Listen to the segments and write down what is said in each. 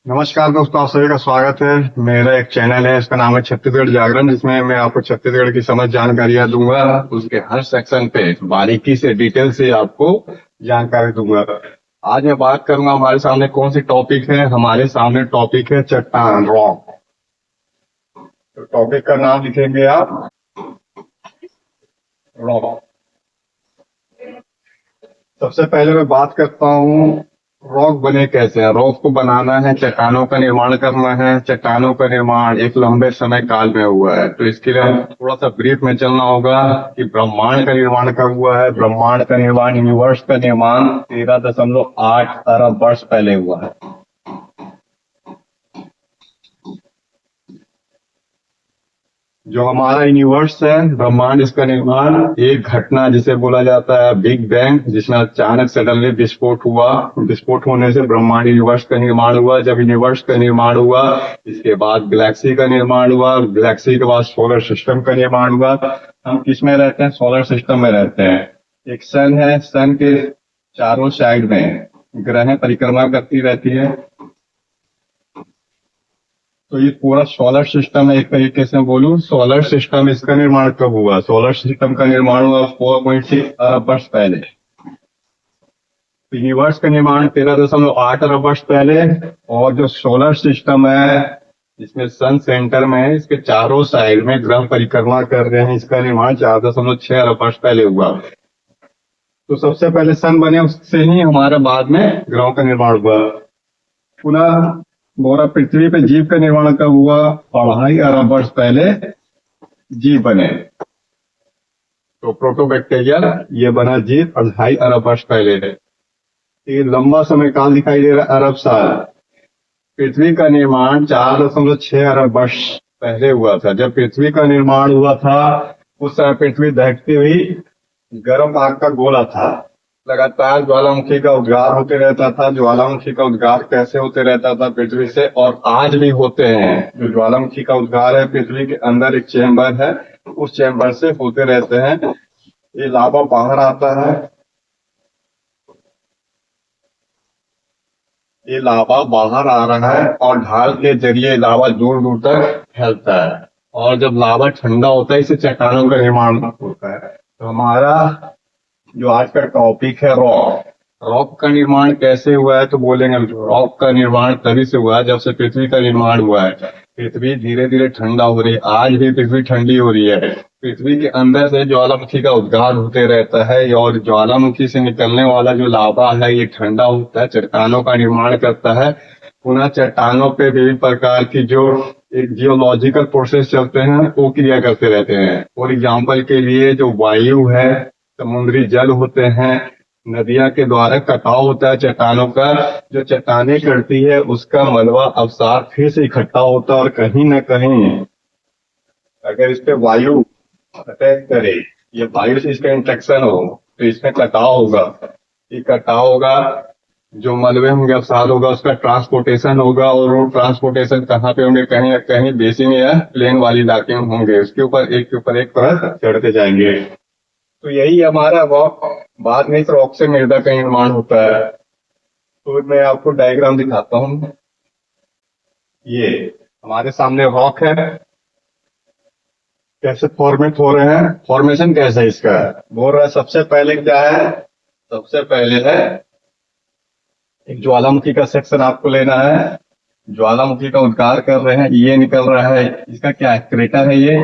नमस्कार दोस्तों, आप सभी का स्वागत है। मेरा एक चैनल है, इसका नाम है छत्तीसगढ़ जागरण, जिसमें मैं आपको छत्तीसगढ़ की समस्त जानकारियां दूंगा। उसके हर सेक्शन पे बारीकी से डिटेल से आपको जानकारी दूंगा। आज मैं बात करूंगा हमारे सामने कौन सी टॉपिक है। हमारे सामने टॉपिक है चट्टान, रॉक। तो टॉपिक का नाम लिखेंगे आप, रॉक। सबसे पहले मैं बात करता हूँ रॉक बने कैसे हैं। रॉक को बनाना है, चट्टानों का निर्माण करना है। चट्टानों का निर्माण एक लंबे समय काल में हुआ है, तो इसके लिए थोड़ा सा ब्रीफ में चलना होगा कि ब्रह्मांड का निर्माण कब हुआ है। ब्रह्मांड का निर्माण, यूनिवर्स का निर्माण 13.8 अरब वर्ष पहले हुआ है। जो हमारा यूनिवर्स है, ब्रह्मांड, इसका निर्माण एक घटना जिसे बोला जाता है बिग बैंग, जिसमें अचानक सडनली विस्फोट हुआ। विस्फोट होने से ब्रह्मांड, यूनिवर्स का निर्माण हुआ। जब यूनिवर्स का निर्माण हुआ, इसके बाद गैलेक्सी का निर्माण हुआ। गैलेक्सी के बाद सोलर सिस्टम का निर्माण हुआ। हम किस में रहते हैं? सोलर सिस्टम में रहते हैं। एक सन है, सन के चारों साइड में ग्रह परिक्रमा करती रहती है। तो ये पूरा सोलर सिस्टम है। एक तरीके से बोलूं, सोलर सिस्टम, इसका निर्माण कब हुआ? सोलर सिस्टम का निर्माण हुआ 4.6 अरब वर्ष पहले। तो यूनिवर्स का निर्माण 13.8 अरब वर्ष पहले। और जो सोलर सिस्टम है, इसमें सन सेंटर में है, इसके चारों साइड में ग्रह परिक्रमा कर रहे हैं, इसका निर्माण 4.6 अरब वर्ष पहले हुआ। तो सबसे पहले सन बने, उससे ही हमारा बाद में ग्रहों का निर्माण हुआ। पुनः बोरा पृथ्वी पे जीव का निर्माण कब हुआ? 2.5 अरब वर्ष पहले जीव बने। तो प्रोटोबैक्टीरिया, ये बना जीव 2.5 अरब वर्ष पहले है। ये लंबा समय काल दिखाई दे रहा है, अरब साल। पृथ्वी का निर्माण 4.6 अरब वर्ष पहले हुआ था। जब पृथ्वी का निर्माण हुआ था, उस समय पृथ्वी दहकती हुई गर्म आग का गोला था। लगातार ज्वालामुखी का उद्गार होते रहता था। ज्वालामुखी का उद्गार कैसे होते रहता था? पृथ्वी से, और आज भी होते हैं। जो ज्वालामुखी का उद्गार है, पृथ्वी के अंदर एक चेम्बर है, उस चेम्बर से होते रहते हैं। ये लावा बाहर आता है, ये लावा बाहर आ रहा है और ढाल के जरिए लावा दूर दूर तक फैलता है। और जब लावा ठंडा होता है, इससे चट्टानों का निर्माण होता है। तो हमारा जो आज का टॉपिक है रॉक। रॉक का निर्माण कैसे हुआ है? तो बोलेंगे रॉक का निर्माण तभी से हुआ है जब से पृथ्वी का निर्माण हुआ है। पृथ्वी धीरे धीरे ठंडा हो रही है, आज भी पृथ्वी ठंडी हो रही है। पृथ्वी के अंदर से ज्वालामुखी का उद्गार होते रहता है, और ज्वालामुखी से निकलने वाला जो लावा है, ये ठंडा होता है, चट्टानों का निर्माण करता है। पुनः चट्टानों पे विभिन्न प्रकार की जो एक जियोलॉजिकल प्रोसेस चलते हैं, वो क्रिया करते रहते हैं। फॉर एग्जाम्पल के लिए जो वायु है, समुद्री जल होते हैं, नदियां के द्वारा कटाव होता है चट्टानों का। जो चट्टाने करती है, उसका मलबा अवसाद फिर से इकट्ठा होता है, और कहीं न कहीं अगर इस पे वायु अटैक करे, ये वायु से इसका इंट्रैक्शन हो, तो इसमें कटाव होगा। ये कटाव होगा, जो मलबे होंगे, अवसाद होगा, उसका ट्रांसपोर्टेशन होगा। और वो ट्रांसपोर्टेशन कहाँ पे होंगे? कहीं न कहीं बेसिन या प्लेन वाली इलाके में होंगे। उसके ऊपर एक परत चढ़ते जाएंगे। तो यही हमारा रॉक। बाद में इस रॉक से मृदा का निर्माण होता है। तो मैं आपको डायग्राम दिखाता हूँ। ये हमारे सामने रॉक है, कैसे फॉर्मेट हो रहे हैं, फॉर्मेशन कैसे इसका बोल रहा है। सबसे पहले क्या है? सबसे पहले है एक ज्वालामुखी का सेक्शन आपको लेना है। ज्वालामुखी का उद्गार कर रहे हैं, ये निकल रहा है, इसका क्या है? क्रेटर है, ये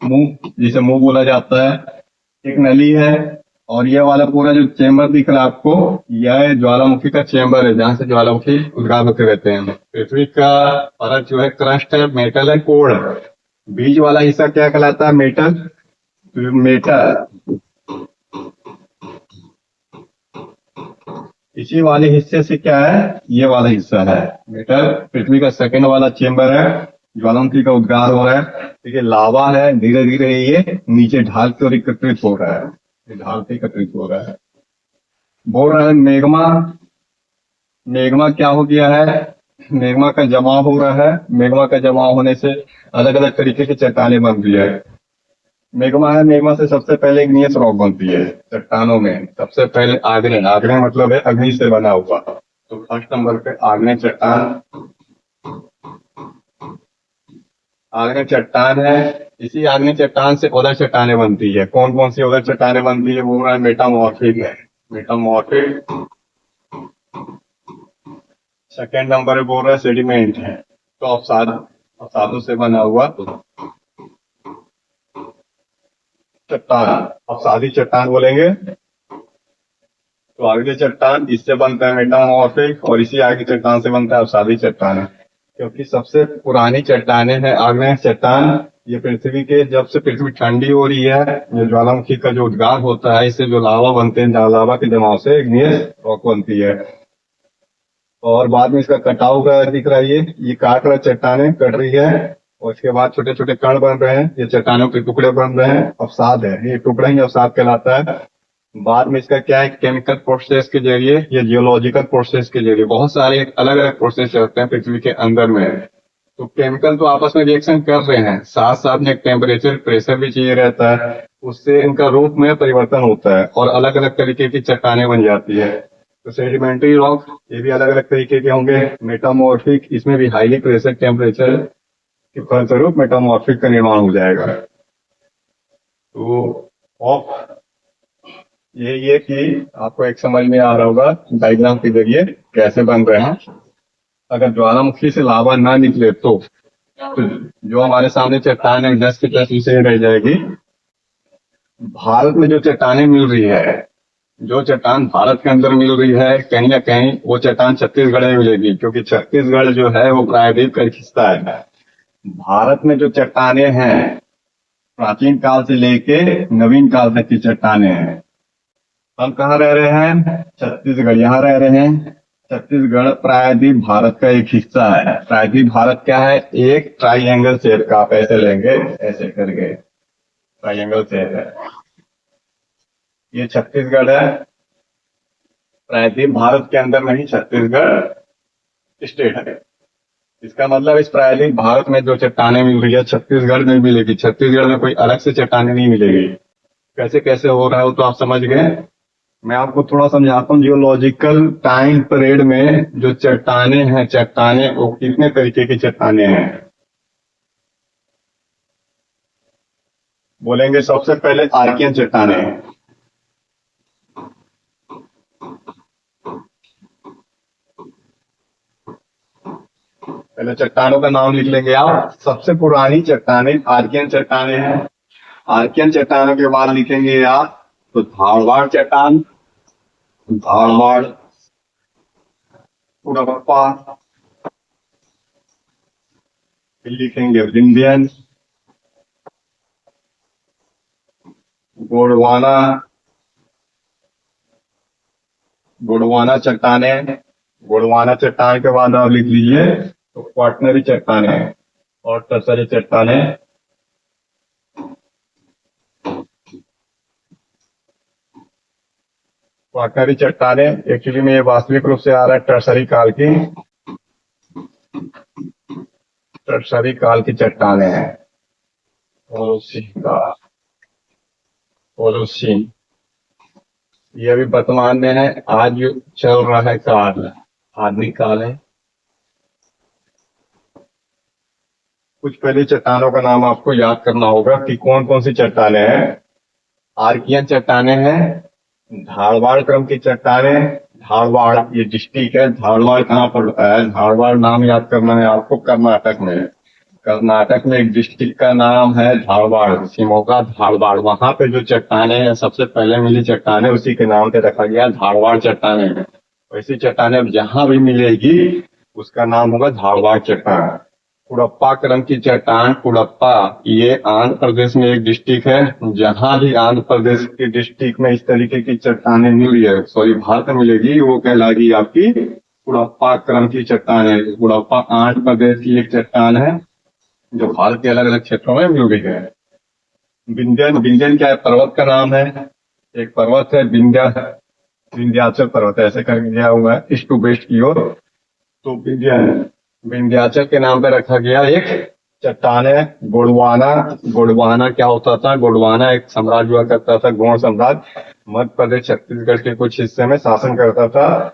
मुंह, जिसे मुंह बोला जाता है। एक नली है, और ये वाला पूरा जो चेम्बर दिख रहा है आपको, यह ज्वालामुखी का चेम्बर है, जहां से ज्वालामुखी उद्गार होते रहते हैं। पृथ्वी का परत जो है क्रस्ट है, मेटल है, कोर है। बीच वाला हिस्सा क्या कहलाता है? मेटल। मेटल, इसी वाले हिस्से से क्या है? ये वाला हिस्सा है मेटल। पृथ्वी का सेकंड वाला चेम्बर है, ज्वालामुखी का उद्गार हो रहा है। देखिए लावा है, धीरे धीरे ये नीचे ढाल की ओर एकत्रित हो रहा है, ढाल से एकत्रित हो रहा है। बोल रहा है मेग्मा। मेग्मा क्या हो गया है? मेग्मा का जमाव हो रहा है। मेग्मा का जमाव होने से अलग अलग तरीके की चट्टानें बन रही है। मेग्मा है, मेग्मा से सबसे पहले एक नियत रॉक बनती है चट्टानों में। सबसे पहले आग्नेय, आग्नेय मतलब है अग्नि से बना हुआ। तो फर्स्ट नंबर पे आग्नेय चट्टान आग्नेय चट्टान है, इसी आग्नेय चट्टान से उदर चट्टानें बनती है। कौन कौन सी उदर चट्टानें बनती है? वो है मेटामॉर्फिक है, मेटामॉर्फिक। सेकेंड नंबर पे बोल रहा है सेडिमेंट है, तो अवसादों से बना हुआ चट्टान, अवसादी चट्टान बोलेंगे। तो आगे चट्टान इससे बनता है मेटामॉर्फिक, और इसी आगे चट्टान से बनता है अवसादी चट्टान। क्योंकि सबसे पुरानी चट्टानें हैं आग्नेय चट्टान। ये पृथ्वी के, जब से पृथ्वी ठंडी हो रही है, ये ज्वालामुखी का जो उद्गार होता है, इससे जो लावा बनते हैं, लावा के जमाव से इग्नियस रॉक बनती है। और बाद में इसका कटाव का दिख रहा है, ये काट रहा, चट्टानें कट रही है, और इसके बाद छोटे छोटे कण बन रहे हैं, ये चट्टानों के टुकड़े बन रहे हैं, अवसाद है, ये टुकड़ा ही अवसाद कहलाता है। बाद में इसका क्या है, केमिकल प्रोसेस के जरिए या जियोलॉजिकल प्रोसेस के जरिए, बहुत सारे अलग अलग प्रोसेस चलते हैं पृथ्वी के अंदर में। तो केमिकल तो आपस में रिएक्शन कर रहे हैं, साथ साथ में टेम्परेचर प्रेशर भी चाहिए रहता है, उससे इनका रूप में परिवर्तन होता है और अलग अलग तरीके की चट्टानें बन जाती है। तो सेडिमेंट्री रॉक ये भी अलग अलग तरीके के होंगे। मेटामॉर्फिक, इसमें भी हाईली प्रेशर टेम्परेचर के फलस्वरूप मेटामॉर्फिक का निर्माण हो जाएगा। तो ऑफ ये कि आपको एक समझ में आ रहा होगा डायग्राम के जरिए कैसे बन रहे हैं। अगर ज्वालामुखी से लावा ना निकले तो जो हमारे सामने चट्टान है 10 की 10 विषय रह जाएगी। भारत में जो चट्टानें मिल रही है, जो चट्टान भारत के अंदर मिल रही है, कहीं ना कहीं वो चट्टान छत्तीसगढ़ में मिलेगी, क्योंकि छत्तीसगढ़ जो है वो प्रायद्वीप का एक हिस्सा है। भारत में जो चट्टानें हैं प्राचीन काल से लेके नवीन काल तक की चट्टानें हैं। हम कहाँ रह रहे हैं? छत्तीसगढ़, यहाँ रह रहे हैं। छत्तीसगढ़ प्रायद्वीप भारत का एक हिस्सा है। प्रायद्वीप भारत क्या है? एक ट्राइंगल शेप का, आप ऐसे लेंगे, ऐसे करके ट्राइंगल शेप है। ये छत्तीसगढ़ है, प्रायद्वीप भारत के अंदर नहीं, छत्तीसगढ़ स्टेट है। इसका मतलब इस प्रायद्वीप भारत में जो चट्टानें मिल रही है छत्तीसगढ़ में मिलेगी, छत्तीसगढ़ में कोई अलग से चट्टानें नहीं मिलेगी। कैसे कैसे हो रहा है तो आप समझ गए। मैं आपको थोड़ा समझाता हूँ। जियोलॉजिकल टाइम पीरियड में जो चट्टानें हैं, चट्टानें वो कितने तरीके की चट्टानें हैं बोलेंगे। सबसे पहले आर्कियन चट्टानें हैं। पहले चट्टानों का नाम लिख लेंगे आप। सबसे पुरानी चट्टानें आर्कियन चट्टानें हैं। आर्कियन चट्टानों के बाद लिखेंगे आप तो धारवाड़ चट्टान, धारवाड़, पुरप्पा, फिर लिखेंगे विंध्यन, गोंडवाना, गोंडवाना चट्टानें। गोंडवाना चट्टान के बाद आप लिख लीजिए तो क्वाटनरी चट्टानें और टर्सरी चट्टानें। क्वाटनरी चट्टानें एक्चुअली में ये वास्तविक रूप से आ रहा है टर्सरी काल की, टर्सरी काल की चट्टानें हैं। ओलोसीन ये अभी वर्तमान में है, आज जो चल रहा है काल आधुनिक काल है। कुछ पहले चट्टानों का नाम आपको याद करना होगा कि कौन कौन सी चट्टानें हैं। आर्कियन चट्टानें हैं, धारवाड़ क्रम की चट्टानें। धारवाड़ ये डिस्ट्रिक्ट है। धारवाड़ कहाँ पड़ता है? धारवाड़ नाम याद करना है आपको, कर्नाटक में। कर्नाटक में एक डिस्ट्रिक्ट का नाम है धारवाड़, शिमोगा धारवाड़। वहां पे जो चट्टानें हैं, सबसे पहले मिली चट्टानें उसी के नाम पे रखा गया धारवाड़ चट्टानें। वैसी चट्टानें अब जहां भी मिलेगी उसका नाम होगा धारवाड़ चट्टान। कुड़प्पा क्रम की चट्टान, कुड़प्पा ये आंध्र प्रदेश में एक डिस्ट्रिक्ट है। जहां भी आंध्र प्रदेश के डिस्ट्रिक्ट में इस तरीके की चट्टानें मिली है, सॉरी भारत में मिलेगी, वो कहलाएगी आपकी कुड़प्पा क्रम की चट्टान है। कुड़प्पा आंध्र प्रदेश की एक चट्टान है जो भारत के अलग अलग क्षेत्रों में मिल रही है। विंध्यन, विंध्यन क्या है? पर्वत का नाम है। एक पर्वत है विंध्याचल पर्वत, ऐसे करके गया हुआ है ईस्ट टू वेस्ट की ओर। तो विंध्याचल के नाम पे रखा गया एक चट्टान है गोंडवाना। गोंडवाना क्या होता था? गोंडवाना एक साम्राज्य हुआ करता था, गोंड साम्राज्य, मध्य प्रदेश छत्तीसगढ़ के कुछ हिस्से में शासन करता था।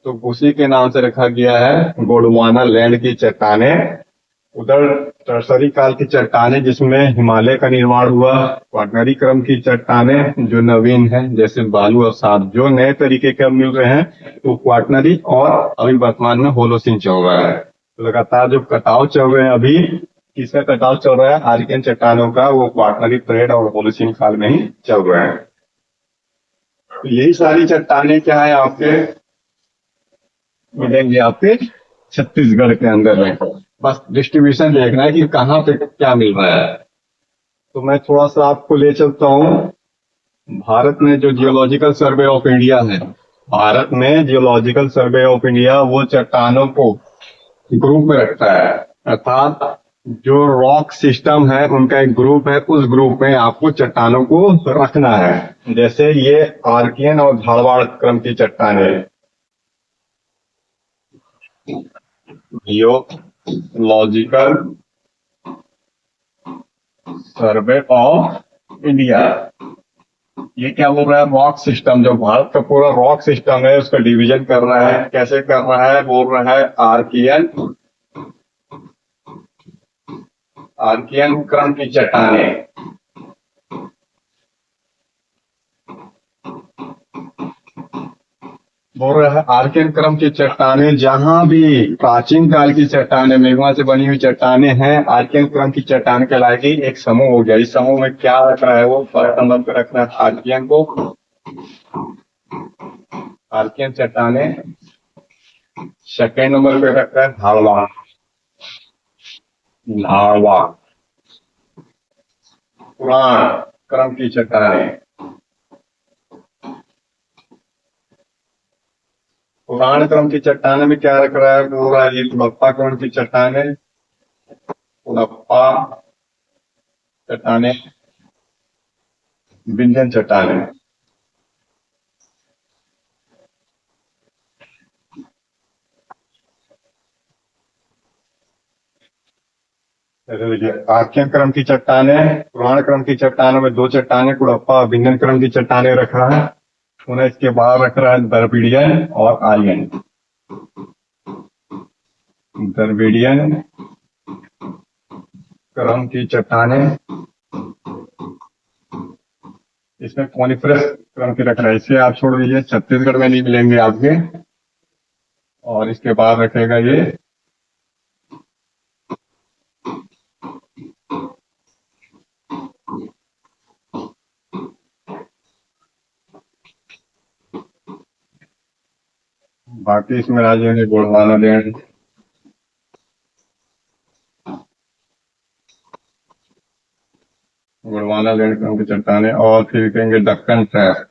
तो उसी के नाम से रखा गया है गोंडवाना लैंड की चट्टानें। उधर टर्सरी काल की चट्टानें जिसमें हिमालय का निर्माण हुआ, क्वाटरनरी क्रम की चट्टानें जो नवीन है जैसे बालू और सात जो नए तरीके के अब मिल रहे हैं वो क्वाटरनरी, और अभी वर्तमान में होलोसिन चल रहा है। तो लगातार जो कटाव चल रहे हैं अभी, किसका कटाव चल रहा है? आर्कियन चट्टानों का, वो क्वाटरनरी पीरियड और होलोसिन काल में ही चल रहा है। तो यही सारी चट्टानें क्या है आपके मिलेंगे आपके छत्तीसगढ़ के अंदर में। बस डिस्ट्रीब्यूशन देखना है कि कहाँ पे क्या मिल रहा है। तो मैं थोड़ा सा आपको ले चलता हूँ। भारत में जो जियोलॉजिकल सर्वे ऑफ इंडिया है, भारत में जियोलॉजिकल सर्वे ऑफ इंडिया वो चट्टानों को ग्रुप में रखता है, अर्थात जो रॉक सिस्टम है उनका एक ग्रुप है, उस ग्रुप में आपको चट्टानों को रखना है। जैसे ये आर्कियन और धारवाड़ क्रम की चट्टानें, जियोलॉजिकल सर्वे ऑफ इंडिया, ये क्या बोल रहा है? रॉक सिस्टम, जो भारत का पूरा रॉक सिस्टम है उसका डिवीजन कर रहा है। कैसे कर रहा है? बोल रहा है आर्कियन, आर्कियन क्रम की चट्टानें, बोल रहा है आर्कियन क्रम की चट्टानें, जहां भी प्राचीन काल की चट्टानें मेघमा से बनी हुई चट्टानें हैं, आर्कियन क्रम की चट्टान कहलाएगी। एक समूह हो गया। इस समूह में क्या रख रहा है? वो फर्स्ट नंबर पे रखना है आर्कियन को, आर्कियन चट्टानें। सेकेंड नंबर पे रखता है धारवाड़, धारवाड़ पुराण क्रम की चट्टानें, पुराण क्रम की चट्टानें में क्या रख रहा है? पूरा ये कुड़प्पा क्रम की चट्टानें, कुड़प्पा चट्टानें, विंध्यन चट्टानें। जैसे देखिए आर्कियन क्रम की चट्टानें, पुराण क्रम की चट्टानों में दो चट्टानें, कुड़प्पा विंध्यन क्रम की चट्टानें रखा है। उन्हें इसके बाहर रख रहा है द्रविडियन और आर्यन, द्रविडियन क्रम की चट्टानें। इसमें कॉनिफरस क्रम की रख रहा है, इसे आप छोड़ दीजिए, छत्तीसगढ़ में नहीं मिलेंगे आपके। और इसके बाद रखेगा ये बाकी इसमें आ जाएंगे गोंडवाना लैंड, गोंडवाना लैंड क्रम की चट्टानें, और फिर कहेंगे दक्कन ट्रैप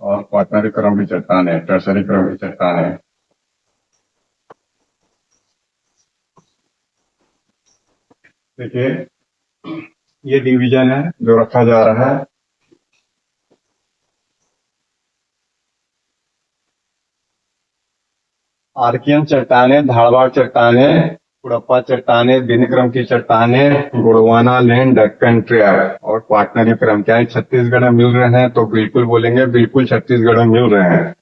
और क्वाटरनरी क्रम की चट्टानें, टर्सरी क्रम की चट्टानें। देखिए ये डिवीजन है जो रखा जा रहा है। आर्कियन चट्टानें, धारवाड़ चट्टानें, कुड़प्पा चट्टानें, विंध्य क्रम की चट्टानें, गोंडवाना लैंड, दक्कन ट्रैप और क्वाटरनरी क्रम। क्या छत्तीसगढ़ में मिल रहे हैं? तो बिल्कुल बोलेंगे, बिल्कुल छत्तीसगढ़ में मिल रहे हैं।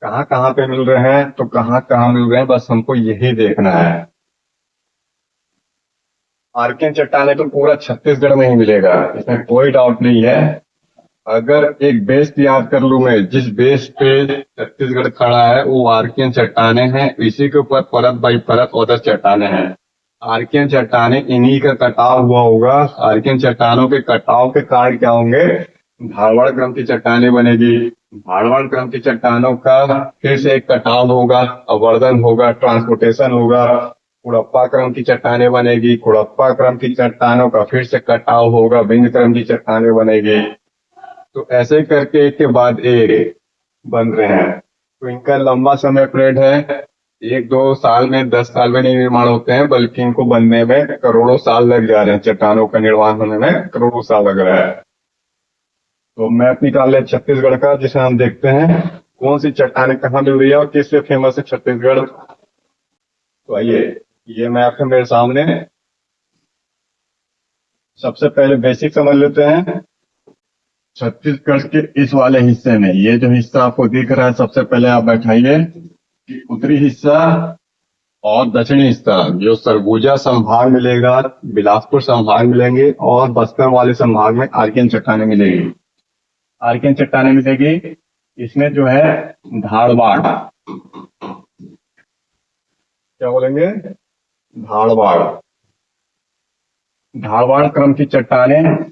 कहाँ कहाँ पे मिल रहे हैं? तो कहाँ कहाँ मिल रहे हैं बस हमको यही देखना है। आर्कियन चट्टानें तो पूरा छत्तीसगढ़ में ही मिलेगा, इसमें कोई डाउट नहीं है। अगर एक बेस याद कर लूं मैं, जिस बेस पे छत्तीसगढ़ खड़ा है वो आर्कियन चट्टानें हैं, इसी के ऊपर परत बाई परत अदर चट्टानें हैं। आर्कियन चट्टानें इन्हीं का कटाव हुआ होगा। आर्कियन चट्टानों के कटाव के कारण क्या होंगे? धारवाड़ क्रम की चट्टानें बनेगी। धारवाड़ क्रम की चट्टानों का फिर से एक कटाव होगा, अवर्धन होगा, ट्रांसपोर्टेशन होगा, कुड़प्पा क्रम की चट्टानें बनेगी। कुड़प्पा क्रम की चट्टानों का फिर से कटाव होगा, विंध्य क्रम की चट्टानें बनेगी। तो ऐसे करके एक के बाद एक बन रहे हैं। तो इनका लंबा समय पीरियड है, 1-2 साल में, 10 साल में नहीं निर्माण होते हैं, बल्कि इनको बनने में करोड़ों साल लग जा रहे हैं। चट्टानों का निर्माण होने में करोड़ों साल लग रहा है। तो मैप निकाल ले छत्तीसगढ़ का, जिसे हम देखते हैं कौन सी चट्टानें कहाँ मिल रही है और किससे फेमस है छत्तीसगढ़। तो आइए, ये मैप है मेरे सामने। सबसे पहले बेसिक समझ लेते हैं। छत्तीसगढ़ के इस वाले हिस्से में, ये जो हिस्सा आपको दिख रहा है, सबसे पहले आप बैठाइए कि उत्तरी हिस्सा और दक्षिणी हिस्सा जो सरगुजा संभाग मिलेगा, बिलासपुर संभाग मिलेंगे, और बस्तर वाले संभाग में आर्कियन चट्टानें मिलेगी। आर्कियन चट्टानें मिलेगी। इसमें जो है धारवाड़, क्या बोलेंगे, धारवाड़, धारवाड़ क्रम की चट्टानें।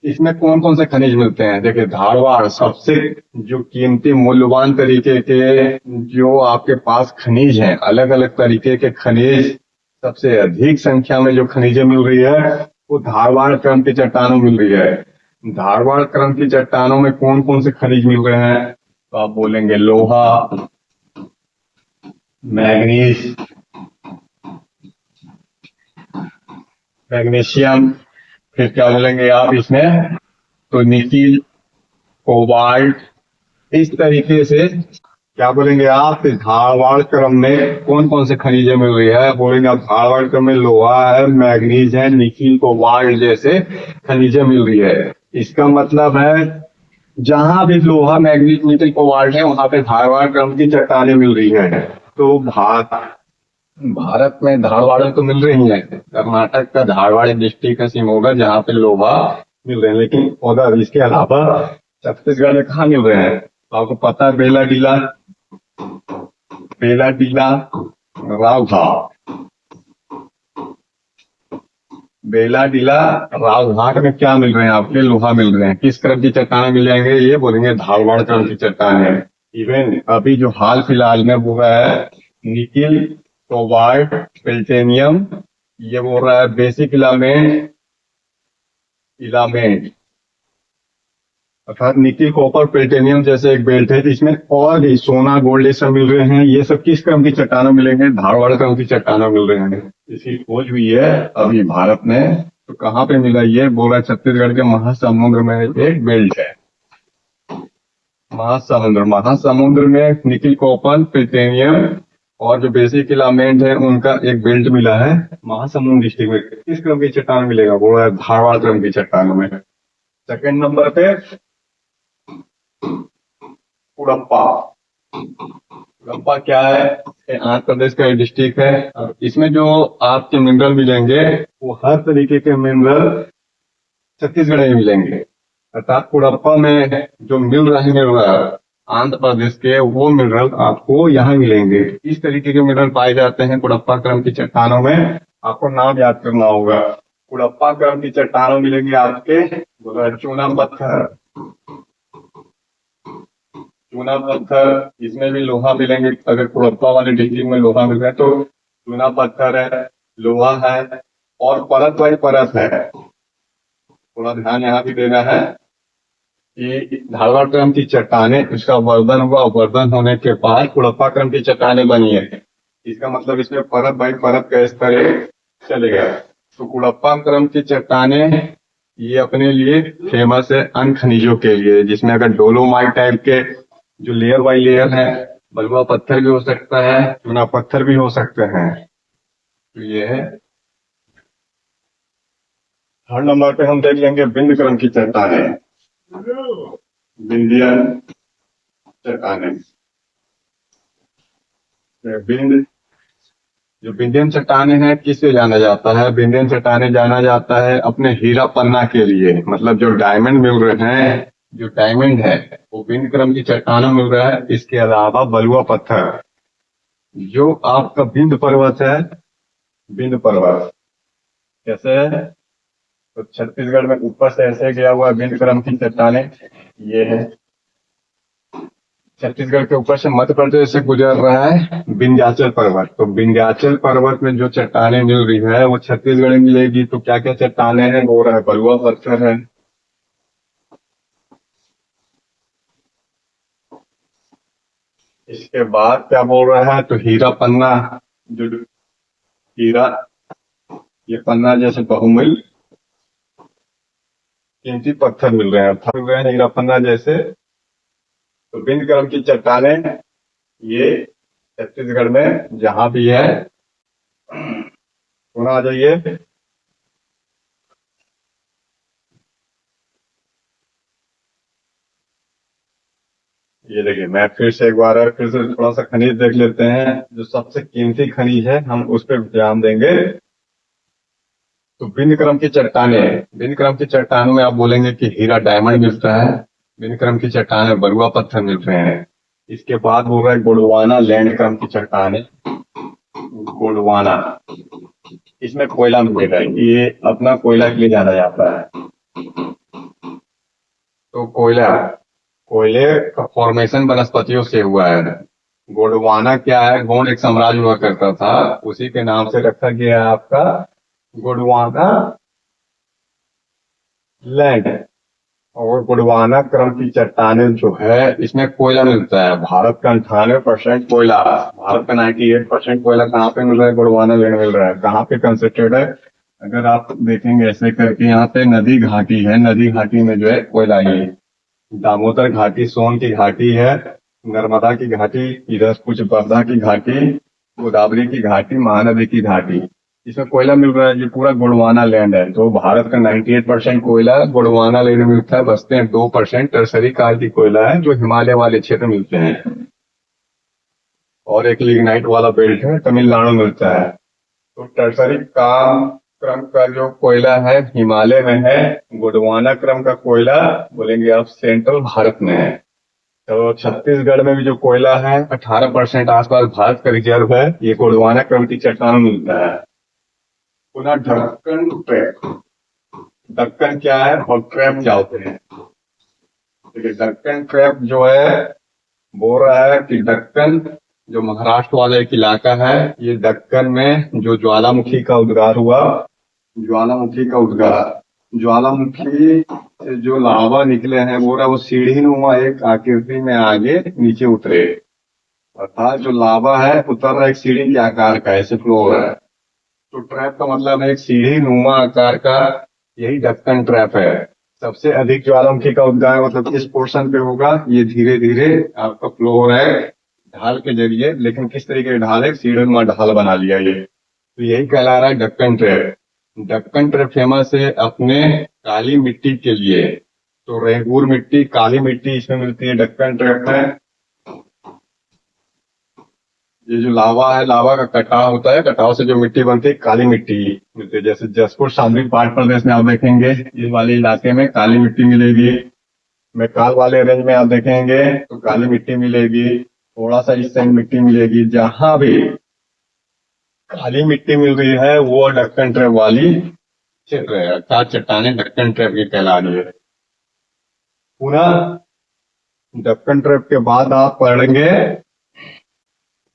इसमें कौन कौन से खनिज मिलते हैं? देखिए, धारवाड़ सबसे जो कीमती मूल्यवान तरीके के जो आपके पास खनिज हैं, अलग अलग तरीके के खनिज, सबसे अधिक संख्या में जो खनिजें मिल रही है वो धारवाड़ क्रम की चट्टानों मिल रही है। धारवाड़ क्रम की चट्टानों में कौन कौन से खनिज मिल रहे हैं? तो आप बोलेंगे लोहा, मैग्नीज, मैग्नीशियम, फिर क्या बोलेंगे आप इसमें, तो निकिल, कोबाल्ट। इस तरीके से क्या बोलेंगे आप, धारवाड़ क्रम में कौन कौन से खनिजें मिल रही है? बोलेंगे आप धारवाड़ क्रम में लोहा है, मैग्नीज है, निकिल, कोबाल्ट जैसे खनिजें मिल रही है। इसका मतलब है जहां भी लोहा, मैग्नीज, निकिल, कोबाल्ट है वहां पे धारवाड़ क्रम की चट्टानें मिल रही है। तो भारत में धारवाड़ तो मिल रही है। कर्नाटक का धारवाड़ डिस्ट्रिक्ट है शिमोगा, जहाँ पे लोहा मिल रहे हैं, लेकिन उधर इसके अलावा छत्तीसगढ़ में कहाँ मिल रहे हैं? तो आपको पता है बेला डीला, बेला डीला, रावघाट, बेला डीला, रावघाट में क्या मिल रहे हैं आपके? लोहा मिल रहे हैं। किस क्रम की चट्टानें मिल जाएंगे? ये बोलेंगे धारवाड़ क्रम की चट्टानें। इवन अभी जो हाल फिलहाल में हुआ है निकिल, कोबाल्ट, प्लेटिनियम, ये बोल रहा है बेसिक इलामेंट, इलामेंट अर्थात निकिल, कॉपर, प्लेटिनियम जैसे एक बेल्ट है जिसमें और भी सोना, गोल्ड ये सब मिल रहे हैं। ये सब किस क्रम की चट्टानों मिलेंगे? धारवाड़ क्रम की चट्टानों मिल रहे हैं। इसकी खोज हुई है अभी भारत में। तो कहाँ पे मिला? ये बोल रहा है छत्तीसगढ़ के महासमुंद्र में एक बेल्ट है। महासमुंद्र, महासमुंद्र में निकिल, कॉपर, प्लेटिनियम और जो बेसिक इलामेंट है उनका एक बेल्ट मिला है महासमुंद डिस्ट्रिक्ट में। किस क्रम की चट्टान मिलेगा? वो है धारवाड़ क्रम की चट्टानों में। सेकंड नंबर पे कुड़प्पा। कुड़प्पा क्या है? ये आंध्र प्रदेश का डिस्ट्रिक्ट है। और इसमें जो आपके मिनरल मिलेंगे वो हर तरीके के मिनरल छत्तीसगढ़ में मिलेंगे। अर्थात कुड़प्पा में जो मिल रहे मिनरल आंध्र प्रदेश के, वो मिनरल आपको यहाँ मिलेंगे। इस तरीके के मिनरल पाए जाते हैं कुड़प्पा क्रम की चट्टानों में। आपको नाम याद करना होगा। कुड़प्पा क्रम की चट्टानों मिलेंगे आपके चूना पत्थर, चूना पत्थर, इसमें भी लोहा मिलेंगे। अगर कुड़प्पा वाले डिस्ट्रिक्ट में लोहा मिल रहा है तो चूना पत्थर है, लोहा है, और परत बाई परत है। थोड़ा ध्यान यहाँ भी देना है कि धारवाड़ क्रम की चट्टानें, इसका वर्धन हुआ, वर्धन होने के बाद कुड़प्पा क्रम की चट्टानें बनी है। इसका मतलब इसमें परत बाई परत का इस तरह चलेगा। तो कुड़प्पा क्रम की चट्टानें ये अपने लिए फेमस है अन्य खनिजों के लिए, जिसमें अगर डोलोमाइट टाइप के जो लेयर बाई लेयर है, बलुआ पत्थर भी हो सकता है, चूना पत्थर भी हो सकते हैं। तो ये है। थर्ड नंबर पे हम देख लेंगे बिंद क्रम की चट्टानें, बिंदियन चट्टानें। बिंद, जो बिंदियन चट्टानें हैं किससे जाना जाता है? बिंदियन चट्टानें जाना जाता है अपने हीरा पन्ना के लिए। मतलब जो डायमंड मिल रहे हैं, जो डायमंड है वो बिंद क्रम की चट्टानों मिल रहा है। इसके अलावा बलुआ पत्थर, जो आपका बिंद पर्वत है, बिंद पर्वत कैसे है? तो छत्तीसगढ़ में ऊपर से ऐसे गया हुआ बिंद क्रम की चट्टानें ये है। छत्तीसगढ़ के ऊपर से मध्य प्रदेश से गुजर रहा है विंध्याचल पर्वत। तो विंध्याचल पर्वत में जो चट्टानें मिल रही है वो छत्तीसगढ़ में मिलेगी। तो क्या क्या चट्टानें हैं? वो रहा है बलुआ पत्थर है, इसके बाद क्या बोल रहा है? तो हीरा पन्ना, जो हीरा, ये पन्ना जैसे बहुमूल्य कीमती पत्थर मिल रहे हैं, मिल रहे हैं हीरा पन्ना जैसे। तो बिंद क्रम की चट्टानें ये छत्तीसगढ़ में जहां भी है, सुना आ जाइए। ये देखिए, मैं फिर से थोड़ा सा खनिज देख लेते हैं। जो सबसे कीमती खनिज है हम उस पर ध्यान देंगे। तो भिन्न क्रम की चट्टानें, भिन्न क्रम की चट्टानों में आप बोलेंगे कि हीरा डायमंड मिलता है। भिन्न क्रम की चट्टानें बरुआ पत्थर मिल रहे हैं। इसके बाद बोल रहा है गोंडवाना लैंड क्रम की चट्टानें। गोंडवाना, इसमें कोयला मिलेगा, ये अपना कोयला के लिए जाना जाता है। तो कोयला, कोयले का फॉर्मेशन वनस्पतियों से हुआ है। गोंडवाना क्या है? गोंड एक साम्राज्य हुआ करता था, उसी के नाम से रखा गया है आपका गोंडवाना लैंड। और गोंडवाना क्रम की चट्टानें जो है इसमें कोयला मिलता है। भारत का 98% कोयला, भारत का 98% कोयला कहाँ पे मिल रहा है? गोंडवाना लैंड मिल रहा है। कहाँ पे कंसेंट्रेट है? अगर आप देखेंगे ऐसे करके, यहाँ पे नदी घाटी है, नदी घाटी में जो है कोयला ही है। दामोदर घाटी, सोन की घाटी है, नर्मदा की घाटी, इधर कुछ वर्धा की घाटी, गोदावरी की घाटी, महानदी की घाटी, इसमें कोयला मिल रहा है। ये पूरा गोंडवाना लैंड है। तो भारत का 98% कोयला गोंडवाना लैंड में मिलता है। बचते हैं 2% टर्सरी काल की कोयला है, जो हिमालय वाले क्षेत्र में मिलते हैं। और एक लिग्नाइट वाला बेल्ट है, तमिलनाडु में मिलता है। तो टर्सरी काम क्रम का जो कोयला है हिमालय में है। गोंडवाना क्रम का कोयला बोलेंगे आप सेंट्रल भारत में है। तो छत्तीसगढ़ में भी जो कोयला है 18% आसपास भारत का रिजर्व है, ये गोंडवाना क्रम की चट्टानों में मिलता है। पुनः ढक्कन ट्रैप, ढक्कन क्या है और ट्रैप क्या होते हैं? देखिए, ढक्कन ट्रैप जो है बोल रहा है कि ढक्कन जो महाराष्ट्र वाला एक इलाका है, ये दक्कन में जो ज्वालामुखी का उद्गार हुआ, ज्वालामुखी का उद्गार, ज्वालामुखी से जो लावा निकले हैं बोल रहा है वो सीढ़ी नुमा एक आकृति में आगे नीचे उतरे। अर्थात जो लावा है उतर रहा है एक सीढ़ी के आकार का, ऐसे फ्लो हो रहा है। तो ट्रैप का मतलब है एक सीढ़ी नुमा आकार का, यही ढक्कन ट्रैप है। सबसे अधिक ज्वालामुखी का उद्गार मतलब इस पोर्शन पे होगा। ये धीरे धीरे आपका फ्लो हो रहा है ढाल के जरिए, लेकिन किस तरीके की ढाल है? सीढ़ी नुमा ढाल बना लिया ये। तो यही कहला रहा है ढक्कन ट्रैप। ढक्कन ट्रैप फेमस है अपने काली मिट्टी के लिए। तो रेगूर मिट्टी, काली मिट्टी इसमें मिलती है ढक्कन ट्रैप में। ये जो लावा है, लावा का कटाव होता है, कटाव से जो मिट्टी बनती है काली मिट्टी मिलती है। जैसे जसपुर शामली पहाड़ प्रदेश में आप देखेंगे इस वाले इलाके में काली मिट्टी मिलेगी। मैकाल वाले रेंज में आप देखेंगे तो काली मिट्टी मिलेगी। थोड़ा सा इस साइड मिट्टी मिलेगी। जहां भी काली मिट्टी मिल रही है वो ढक्कन ट्रैप वाली क्षेत्र है, अर्थात चट्टाने ढक्कन ट्रैप की कहला रही है। पुनः ढक्कन ट्रैप के बाद आप पढ़ेंगे,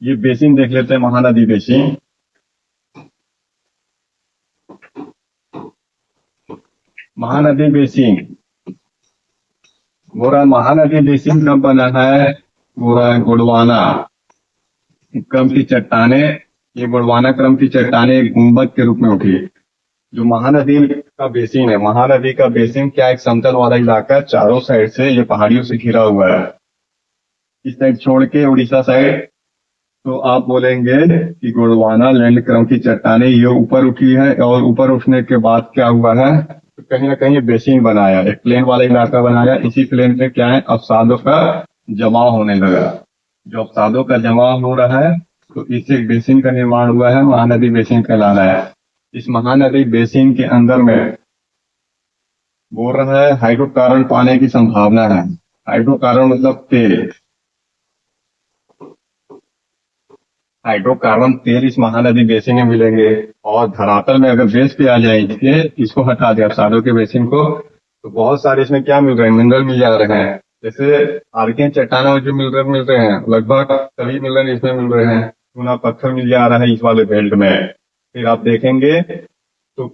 ये बेसिन देख लेते हैं, महानदी बेसिन। महानदी बेसिन बोरा, महानदी बेसिन कब बना है? बोरा गोंडवाना क्रम की चट्टाने, ये गोंडवाना क्रम की चट्टाने एक गुंबद के रूप में उठी। जो महानदी का बेसिन है, महानदी का बेसिन क्या एक समतल वाला इलाका है, चारों साइड से ये पहाड़ियों से घिरा हुआ है। इस साइड छोड़ के उड़ीसा साइड, तो आप बोलेंगे कि गोंडवाना लैंड क्रम की चट्टाने ये ऊपर उठी है। और ऊपर उठने के बाद क्या हुआ है? तो कहीं ना कहीं ये बेसिन बनाया, एक प्लेन वाला इलाका बनाया। इसी प्लेन पे क्या है? अवसादों का जमाव होने लगा। जो अवसादों का जमाव हो रहा है तो इससे एक बेसिन का निर्माण हुआ है, महानदी बेसिन कहलाना है। इस महानदी बेसिन के अंदर में बोल रहा है हाइड्रोकार्बन पाने की संभावना है। हाइड्रोकार्बन मतलब तेल, हाइड्रोकार्बन तेल इस महानदी बेसिन में मिलेंगे। और धरातल में अगर बेस पे आ जाएंगे, इसको हटा दिया अवसादों के बेसिन को, तो बहुत सारे इसमें क्या मिल रहे हैं? मिनरल मिल जा रहे हैं। जैसे आर्कियन चट्टानों में जो मिल रहे हैं लगभग सभी मिनरल इसमें मिल रहे हैं। चूना पत्थर मिल जा रहा है इस वाले बेल्ट में। फिर आप देखेंगे तो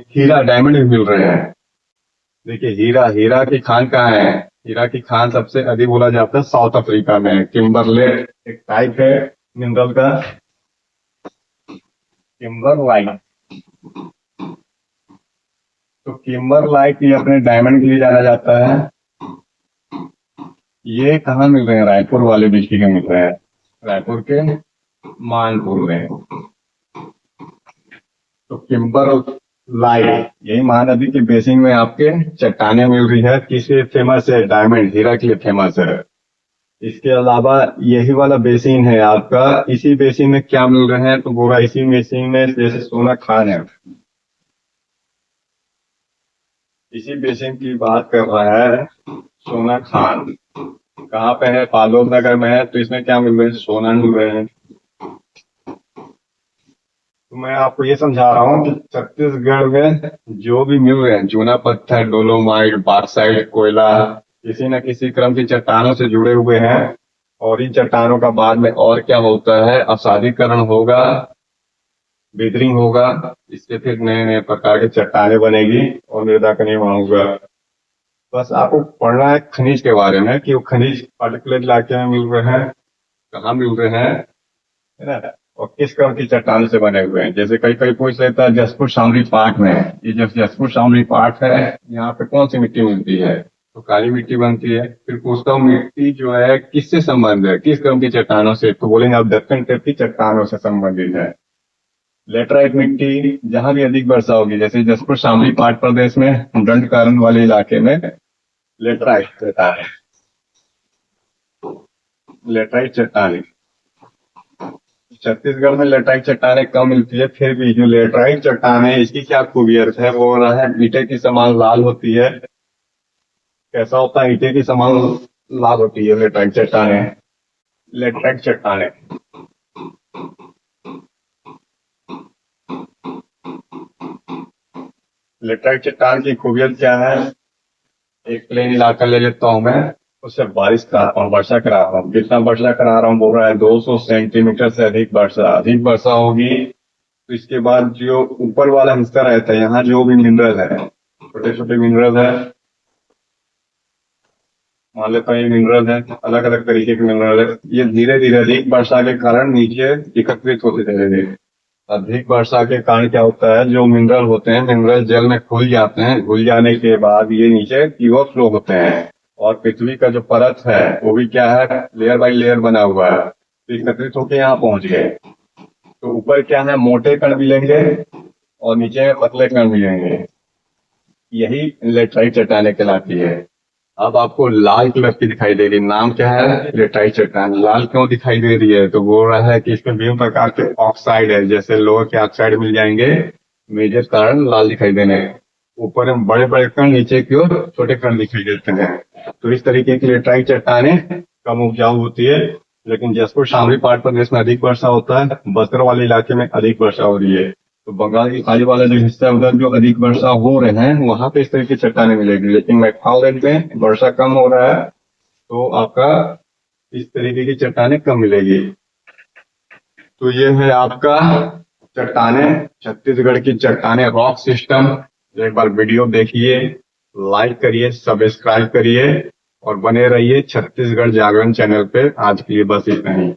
हीरा डायमंड भी मिल रहे हैं। देखिए, हीरा, हीरा की खान कहाँ है? हीरा की खान सबसे अधिक बोला जाता है साउथ अफ्रीका में। किम्बरलेट एक टाइप है मिनरल का, किम्बरलाइट। तो किम्बरलाइट ये अपने डायमंड के लिए जाना जाता है। ये कहाँ मिल रहे हैं? रायपुर वाले डिस्ट्रिक्ट में मिल रहे हैं, रायपुर के मानपुर में। तो किम्बरलाइट यही महानदी के बेसिन में आपके चट्टाने मिल रही है। किसके फेमस है? डायमंड, हीरा के लिए फेमस है। इसके अलावा यही वाला बेसिन है आपका। इसी बेसिन में क्या मिल रहे हैं, तो बोरा इसी बेसिन में जैसे सोना खान है, इसी बेसिन की बात कर रहा है सोना खान। कहाँ पे है, पालोद नगर में है। तो इसमें क्या मिल रहा है, सोना मिल रहे हैं। तो मैं आपको ये समझा रहा हूँ कि छत्तीसगढ़ में जो भी मिल रहे हैं, चूना पत्थर, डोलोमाइट, बॉक्साइट, कोयला, किसी न किसी क्रम की चट्टानों से जुड़े हुए हैं। और इन चट्टानों का बाद में और क्या होता है, अपसादीकरण होगा, विदरिंग होगा, इससे फिर नए नए प्रकार की चट्टानें बनेगी और मृदा का निर्माण होगा। बस आपको पढ़ना है खनिज के बारे में कि वो खनिज पर्टिकुलर इलाके में मिल रहे हैं, कहाँ मिल रहे हैं, है ना, और किस क्रम की चट्टान से बने हुए हैं। जैसे कई कई पूछ लेता है जसपुर शामली पार्क में, ये जब जसपुर शामली पार्क है, यहाँ पे कौन सी मिट्टी मिलती है, तो काली मिट्टी बनती है। फिर पूछता हूँ मिट्टी जो है किससे संबंध है, किस क्रम की चट्टानों से, तो बोलेंगे आप दक्कन टाइप की चट्टानों से संबंधित है। लेटराइट मिट्टी जहां भी अधिक वर्षा होगी, जैसे जसपुर शामली पार्क प्रदेश में दंडकारण्य वाले इलाके में लेटराइट रहता है, लेटराइट चट्टान। छत्तीसगढ़ में लेटराइट चट्टानें कम मिलती है, फिर भी जो लेटराइट चट्टान है इसकी क्या खूबियत है, वो रहा है ईंटे की समान लाल होती है। कैसा होता है, ईंटे की समान लाल होती है लेटराइट चट्टानें। लेटराइट चट्टानें लेटराइट चट्टान की खूबियत क्या है, एक प्लेन इलाका ले लेता हूं मैं, उससे बारिश कराता हूँ, वर्षा कराता हूँ। कितना वर्षा करा रहा हूँ, बोल रहा है 200 सेंटीमीटर से अधिक वर्षा होगी। तो इसके बाद जो ऊपर वाला हिस्सा रहता है, यहाँ जो भी मिनरल है, छोटे छोटे मिनरल है, मान लेता हूँ ये मिनरल है, अलग अलग तरीके के मिनरल है, ये धीरे धीरे अधिक वर्षा के कारण नीचे एकत्रित होते चले गए। अधिक वर्षा के कारण क्या होता है, जो मिनरल होते हैं, मिनरल जल में घुल जाते हैं, घुल जाने के बाद ये नीचे की ओर फ्लो होते हैं। और पृथ्वी का जो परत है वो भी क्या है, लेयर बाय लेयर बना हुआ है, तो एकत्रित होकर यहाँ पहुंच गए। तो ऊपर क्या है, मोटे कण मिलेंगे और नीचे पतले कण मिलेंगे। यही लेटराइट चट्टानें कहलाती है। अब आपको लाल कलर की दिखाई दे रही है, नाम क्या है, लेटराइट चट्टान। लाल क्यों दिखाई दे रही है, तो बोल रहा है कि इसमें विभिन्न प्रकार के ऑक्साइड है, जैसे लोहे के ऑक्साइड मिल जाएंगे, मेजर कारण लाल दिखाई देने। ऊपर में बड़े बड़े कण, नीचे की ओर छोटे कण दिखाई देते हैं। तो इस तरीके की लेटराइट चट्टानें कम उपजाऊ होती है। लेकिन जसपुर शामली पार्ट प्रदेश में अधिक वर्षा होता है, बस्तर वाले इलाके में अधिक वर्षा हो रही है। तो बंगाल की खाड़ी वाला जो हिस्सा है उधर जो अधिक वर्षा हो रहे हैं, वहां पे इस तरह की चट्टानें मिलेगी। लेकिन मैकफाउलेंड में वर्षा कम हो रहा है, तो आपका इस तरीके की चट्टानें कम मिलेगी। तो ये है आपका चट्टानें, छत्तीसगढ़ की चट्टानें, रॉक सिस्टम। एक बार वीडियो देखिए, लाइक करिए, सब्सक्राइब करिए और बने रहिए छत्तीसगढ़ जागरण चैनल पे। आज के लिए बस इतना ही।